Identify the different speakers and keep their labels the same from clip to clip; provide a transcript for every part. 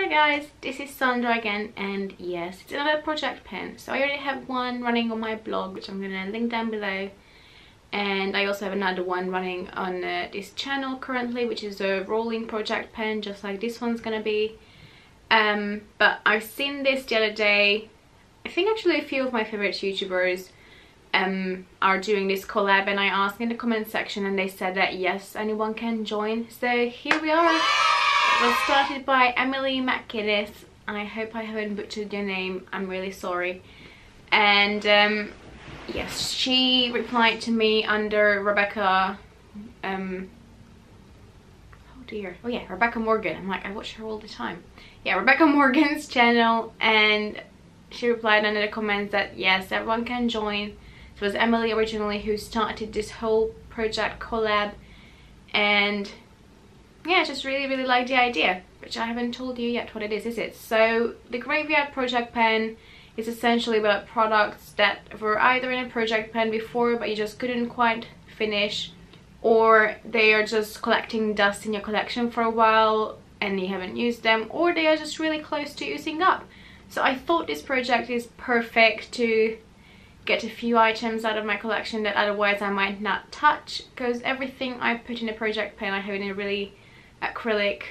Speaker 1: Hi guys, this is Sandra again, and yes, it's another project pen. So I already have one running on my blog, which I'm gonna link down below, and I also have another one running on this channel currently, which is a rolling project pen, just like this one's gonna be. But I've seen this the other day. I think actually a few of my favorite YouTubers are doing this collab, and I asked in the comment section and they said that yes, anyone can join. So here we are. It was started by Emily McGuinness. I hope I haven't butchered your name, I'm really sorry. And yes, she replied to me under Rebecca, oh dear, oh yeah, Rebecca Morgan. I'm like, I watch her all the time. Yeah, Rebecca Morgan's channel, and she replied under the comments that yes, everyone can join. So it was Emily originally who started this whole project collab, and yeah, just really like the idea, which I haven't told you yet what it is it? So the Graveyard project pen is essentially about products that were either in a project pen before but you just couldn't quite finish, or they are just collecting dust in your collection for a while and you haven't used them, or they are just really close to using up. So I thought this project is perfect to get a few items out of my collection that otherwise I might not touch, because everything I put in a project pen I have in a really acrylic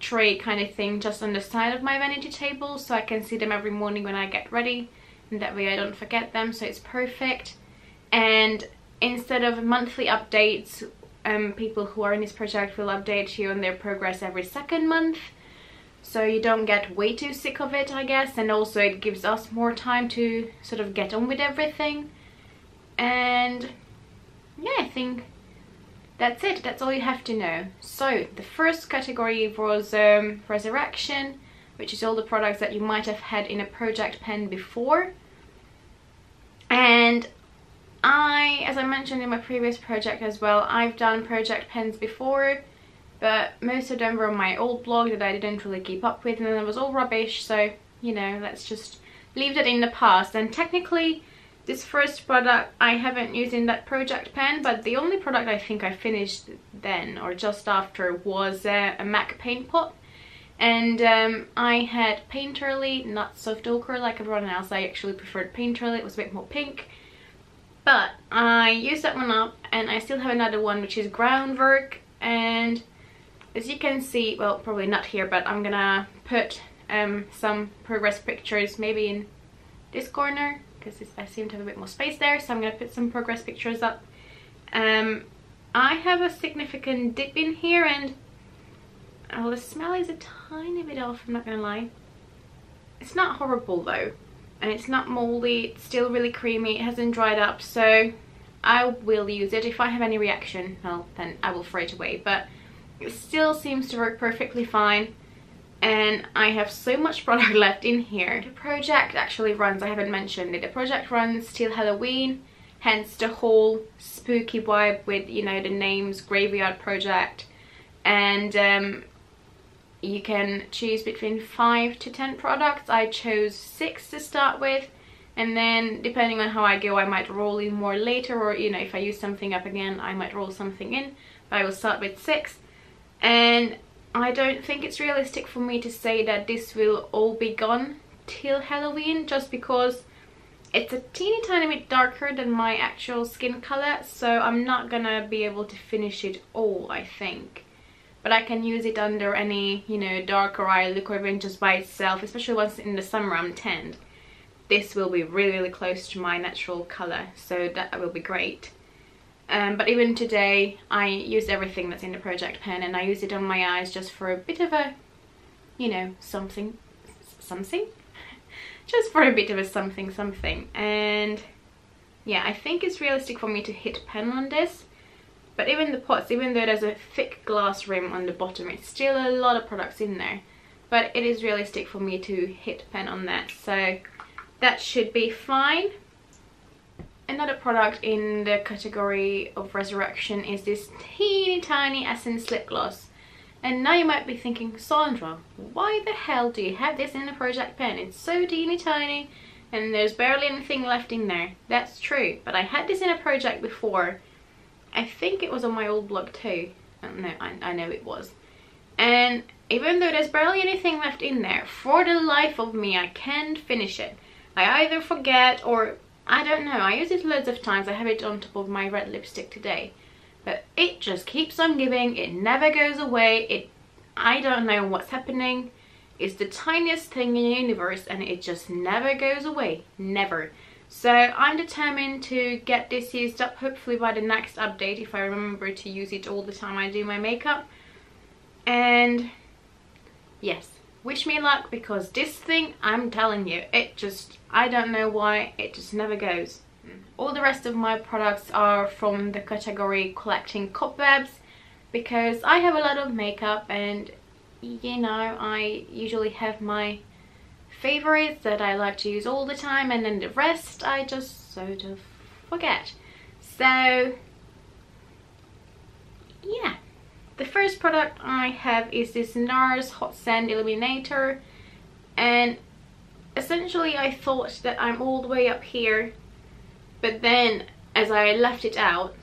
Speaker 1: tray kind of thing just on the side of my vanity table, so I can see them every morning when I get ready, and that way I don't forget them. So it's perfect. And instead of monthly updates, people who are in this project will update you on their progress every second month, so you don't get way too sick of it, I guess. And also it gives us more time to sort of get on with everything. And yeah, I think that's it. That's all you have to know. So the first category was Resurrection, which is all the products that you might have had in a project pen before. And as I mentioned in my previous project as well, I've done project pens before, but most of them were on my old blog that I didn't really keep up with, and it was all rubbish. So, you know, let's just leave that in the past. And technically this first product I haven't used in that project pen, but the only product I think I finished then or just after was a MAC paint pot. And I had Painterly, not soft ochre like everyone else. I actually preferred Painterly, it was a bit more pink. But I used that one up, and I still have another one which is Groundwork. And as you can see, well, probably not here, but I'm gonna put some progress pictures maybe in this corner, because I seem to have a bit more space there, so I'm going to put some progress pictures up. I have a significant dip in here, and the smell is a tiny bit off, I'm not going to lie. It's not horrible though, and it's not moldy, it's still really creamy, it hasn't dried up, so I will use it. If I have any reaction, well, then I will throw it away, but it still seems to work perfectly fine. And I have so much product left in here. The project actually runs, I haven't mentioned it, the project runs till Halloween, hence the whole spooky vibe with, you know, the names Graveyard Project. And you can choose between 5 to 10 products. I chose 6 to start with, and then depending on how I go I might roll in more later, or, you know, if I use something up again I might roll something in, but I will start with 6. And I don't think it's realistic for me to say that this will all be gone till Halloween, just because it's a teeny tiny bit darker than my actual skin color, so I'm not gonna be able to finish it all, I think. But I can use it under any, you know, darker eye look, or even just by itself, especially once in the summer I'm tanned. This will be really close to my natural color, so that will be great. But even today I used everything that's in the project pen, and I used it on my eyes just for a bit of a, you know, something just for a bit of a something. And yeah, I think it's realistic for me to hit pen on this. But even the pots, even though there's a thick glass rim on the bottom, it's still a lot of products in there, but it is realistic for me to hit pen on that, so that should be fine. Another product in the category of Resurrection is this teeny tiny Essence lip gloss. And now you might be thinking, Sandra, why the hell do you have this in a project pen? It's so teeny tiny and there's barely anything left in there. That's true, but I had this in a project before. I think it was on my old blog too. No, I know it was. And even though there's barely anything left in there, for the life of me, I can't finish it. I either forget or I don't know. I use it loads of times. I have it on top of my red lipstick today. But it just keeps on giving. It never goes away. I don't know what's happening. It's the tiniest thing in the universe and it just never goes away. Never. So I'm determined to get this used up, hopefully by the next update, if I remember to use it all the time I do my makeup. And yes, wish me luck, because this thing, I'm telling you, it just, I don't know why, it just never goes. All the rest of my products are from the category collecting cobwebs, because I have a lot of makeup and, you know, I usually have my favorites that I like to use all the time, and then the rest I just sort of forget. So yeah, the first product I have is this NARS Hot Sand Illuminator, and essentially I thought that I'm all the way up here, but then as I left it out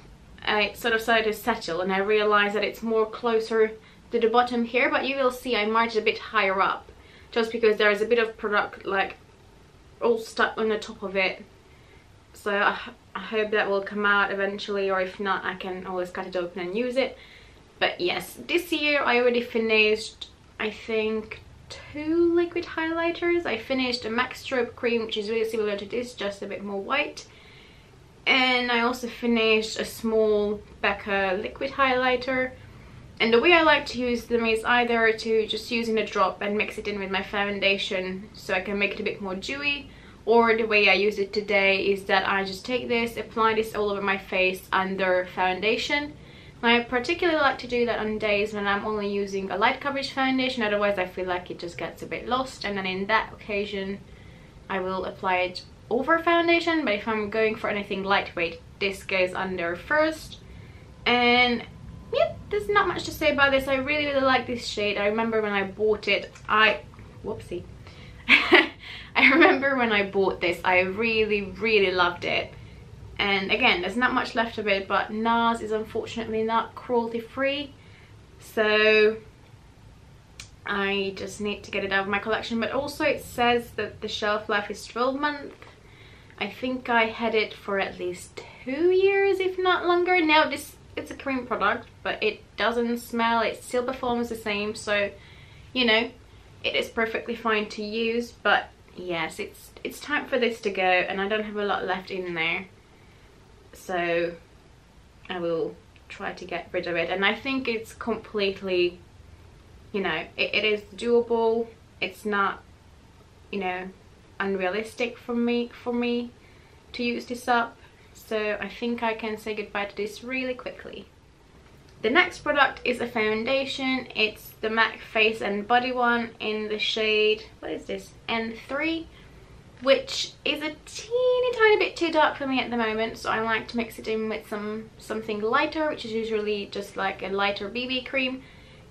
Speaker 1: I sort of started to settle and I realized that it's more closer to the bottom here, but you will see I marked it a bit higher up just because there is a bit of product like all stuck on the top of it. So I hope that will come out eventually, or if not I can always cut it open and use it. But yes, this year I already finished, I think, 2 liquid highlighters. I finished a MAC Strobe cream, which is really similar to this, just a bit more white. And I also finished a small Becca liquid highlighter. And the way I like to use them is either to just use in a drop and mix it in with my foundation so I can make it a bit more dewy, or the way I use it today is that I just take this, apply this all over my face under foundation. I particularly like to do that on days when I'm only using a light coverage foundation, otherwise I feel like it just gets a bit lost, and then in that occasion I will apply it over foundation. But if I'm going for anything lightweight, this goes under first. And yep, there's not much to say about this. I really like this shade. I remember when I bought it, whoopsie. I remember when I bought this, I really loved it. And again, there's not much left of it, but NARS is unfortunately not cruelty free, so I just need to get it out of my collection. But also it says that the shelf life is 12 months. I think I had it for at least 2 years, if not longer. Now it's a cream product, but it doesn't smell, it still performs the same, so you know, it is perfectly fine to use. But yes, it's time for this to go, and I don't have a lot left in there, so I will try to get rid of it. And I think it's completely, you know, it is doable. It's not, you know, unrealistic for me to use this up, so I think I can say goodbye to this really quickly. The next product is a foundation. It's the MAC Face and Body one in the shade, what is this, N3, which is a teeny tiny bit too dark for me at the moment, so I like to mix it in with something lighter, which is usually just like a lighter BB cream.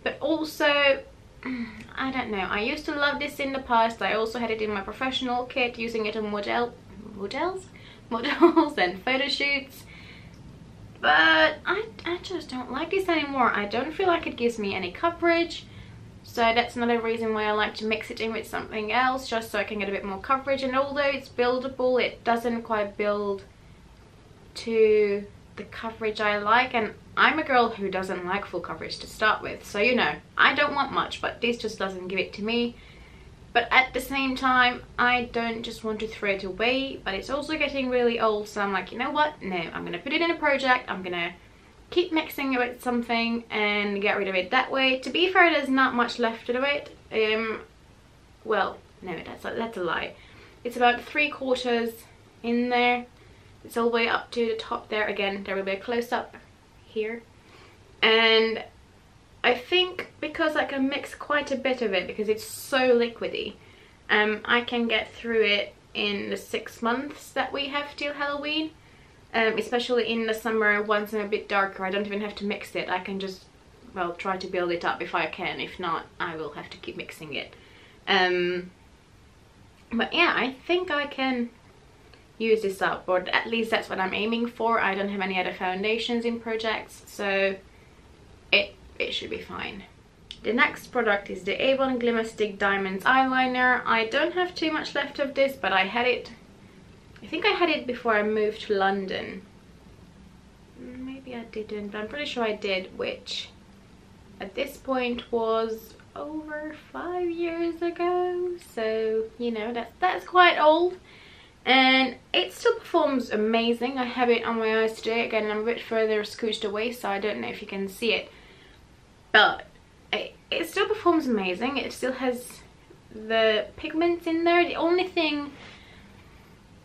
Speaker 1: But also, I don't know, I used to love this in the past. I also had it in my professional kit, using it on models and photo shoots. But I just don't like this anymore. I don't feel like it gives me any coverage. So that's another reason why I like to mix it in with something else, just so I can get a bit more coverage. And although it's buildable, it doesn't quite build to the coverage I like. And I'm a girl who doesn't like full coverage to start with, so you know, I don't want much, but this just doesn't give it to me. But at the same time, I don't just want to throw it away, but it's also getting really old, so I'm like, you know what, no, I'm gonna put it in a project, I'm gonna keep mixing it with something and get rid of it that way. To be fair, there's not much left of it. Well, no, that's a lie. It's about 3/4 in there. It's all the way up to the top there. Again, there will be a close-up here. And I think because I can mix quite a bit of it, because it's so liquidy, I can get through it in the 6 months that we have till Halloween. Especially in the summer, once I'm a bit darker, I don't even have to mix it. I can just, well, try to build it up if I can. If not, I will have to keep mixing it. But yeah, I think I can use this up, or at least that's what I'm aiming for. I don't have any other foundations in projects, so it should be fine. The next product is the Avon Glimmer Stick Diamonds eyeliner. I don't have too much left of this, but I had it, I think I had it before I moved to London. Maybe I didn't, but I'm pretty sure I did, which at this point was over 5 years ago. So, you know, that's quite old. And it still performs amazing. I have it on my eyes today. Again, I'm a bit further scooched away, so I don't know if you can see it. But it still performs amazing. It still has the pigments in there. The only thing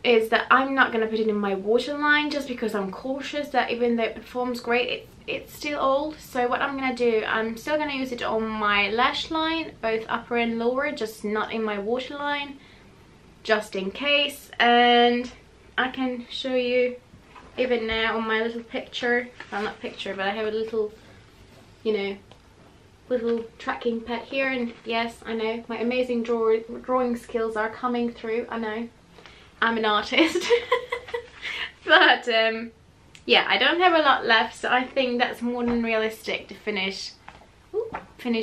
Speaker 1: is that I'm not going to put it in my waterline just because I'm cautious that even though it performs great, it's still old. So what I'm going to do, I'm still going to use it on my lash line, both upper and lower, just not in my waterline, just in case. And I can show you even now on my little picture, well, not picture, but I have a little, you know, little tracking pad here. And yes, I know my amazing drawing skills are coming through. I know I'm an artist. But yeah, I don't have a lot left, so I think that's more than realistic to finish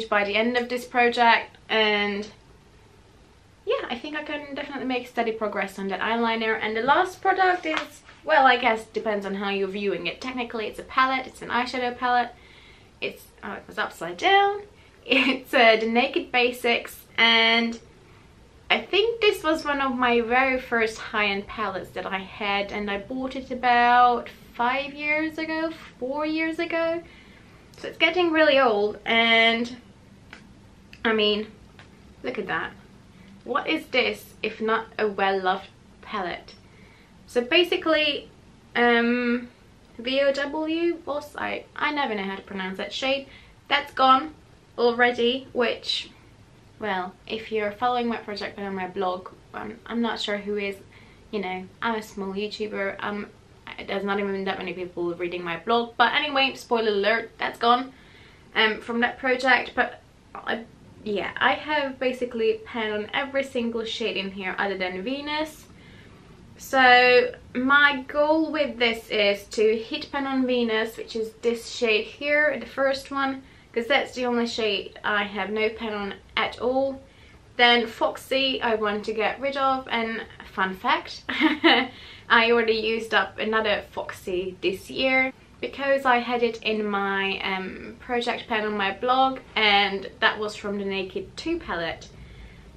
Speaker 1: by the end of this project. And yeah, I think I can definitely make steady progress on that eyeliner. And the last product is, well, I guess depends on how you're viewing it. Technically it's a palette, it's an eyeshadow palette. It's, oh, it was upside down. It's the Naked Basics, and I think this was one of my very first high-end palettes that I had, and I bought it about 5 years ago, 4 years ago. So it's getting really old, and I mean, look at that. What is this if not a well-loved palette? So basically, VOW was, I never know how to pronounce that shade. That's gone already, which, well, if you're following my project on my blog, I'm not sure who is, you know, I'm a small YouTuber, there's not even that many people reading my blog. But anyway, spoiler alert, that's gone from that project. But yeah, I have basically pen on every single shade in here other than Venus. So my goal with this is to hit pen on Venus, which is this shade here, the first one, because that's the only shade I have no pen on at all. Then Foxy I want to get rid of, and fun fact, I already used up another Foxy this year because I had it in my project pen on my blog, and that was from the Naked 2 palette.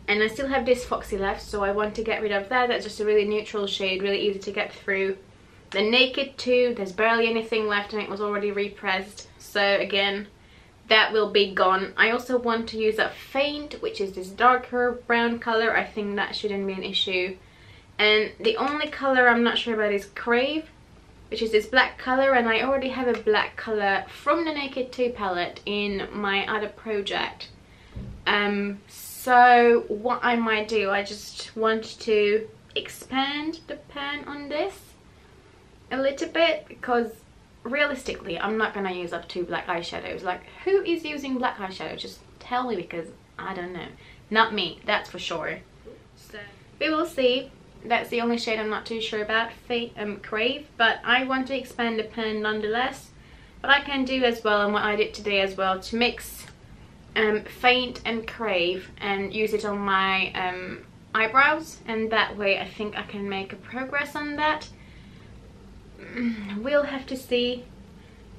Speaker 1: And I still have this Foxy left, so I want to get rid of that. That's just a really neutral shade, really easy to get through. The Naked 2, there's barely anything left and it was already repressed. So again, that will be gone. I also want to use up Faint, which is this darker brown color. I think that shouldn't be an issue. And the only color I'm not sure about is Crave, which is this black color. And I already have a black color from the Naked 2 palette in my other project. So what I might do, I just want to expand the pen on this a little bit, because realistically I'm not gonna use up 2 black eyeshadows. Like, who is using black eyeshadow? Just tell me, because I don't know. Not me, that's for sure. So we will see. That's the only shade I'm not too sure about, Crave. But I want to expand the pen nonetheless. But I can do as well, and what I did today as well, to mix Faint and Crave and use it on my eyebrows, and that way I think I can make a progress on that. We'll have to see.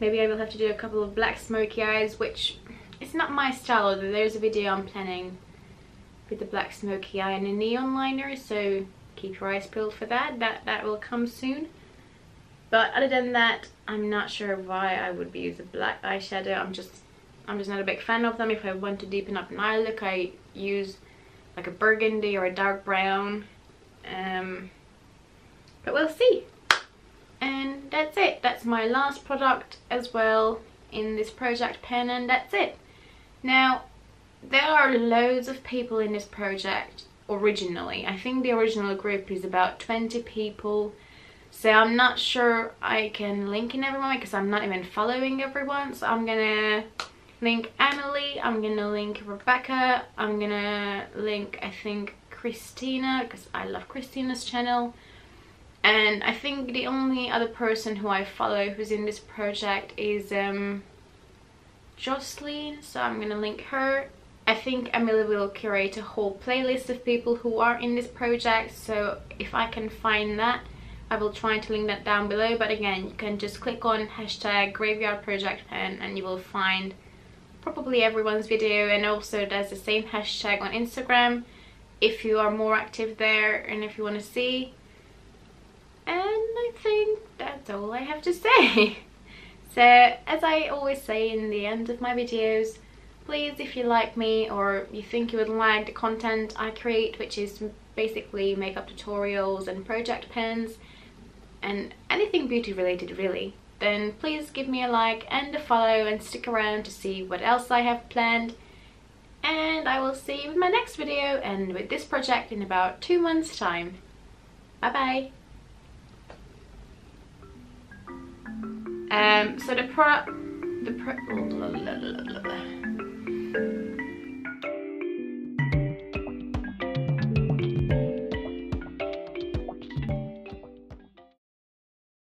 Speaker 1: Maybe I will have to do a couple of black smoky eyes, which is not my style, although there's a video I'm planning with the black smoky eye and a neon liner, so keep your eyes peeled for that. That will come soon. But other than that, I'm not sure why I would be using black eyeshadow. I'm just not a big fan of them. If I want to deepen up an eye look, I use like a burgundy or a dark brown. But we'll see. And that's it. That's my last product as well in this project pen, and that's it. Now, there are loads of people in this project originally. I think the original group is about 20 people. So I'm not sure I can link in everyone because I'm not even following everyone. So I'm gonna link Emily, I'm gonna link Rebecca, I'm gonna link, I think, Christina, because I love Christina's channel. And I think the only other person who I follow who's in this project is Jocelyn, so I'm gonna link her. I think Amelia will curate a whole playlist of people who are in this project, so if I can find that, I will try to link that down below. But again, you can just click on hashtag Graveyard Project Pen and you will find probably everyone's video, and also there's the same hashtag on Instagram if you are more active there and if you want to see. And I think that's all I have to say. So as I always say in the end of my videos, please, if you like me or you think you would like the content I create, which is basically makeup tutorials and project pens and anything beauty related really, then please give me a like and a follow and stick around to see what else I have planned. And I will see you in my next video and with this project in about 2 months time. Bye bye. So the